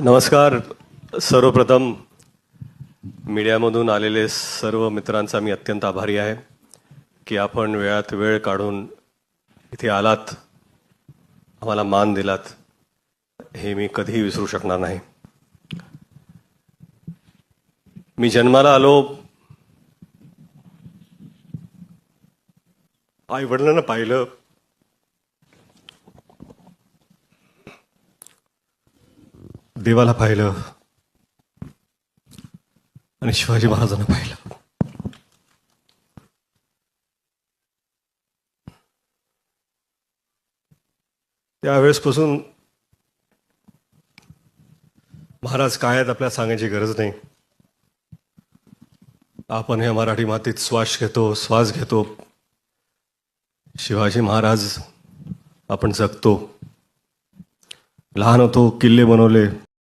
नमस्कार. सर्वप्रथम मीडियामधून आलेले सर्व मित्रांचा मी अत्यंत आभारी आहे की आपण वेळात वेळ काढून इथे आलात, आम्हाला मान दिलात, हे मी कधीही विसरू शकणार नाही. मी जन्माला आलो, आई वडिलांना पाहिलं, देवाला पाहिलं आणि शिवाजी महाराजांना पाहिलं. त्यावेळेसपासून महाराज काय आहेत आपल्याला सांगायची गरज नाही. आपण हे मराठी मातीत श्वास घेतो. शिवाजी महाराज आपण जगतो. लहान होतो, किल्ले बनवले,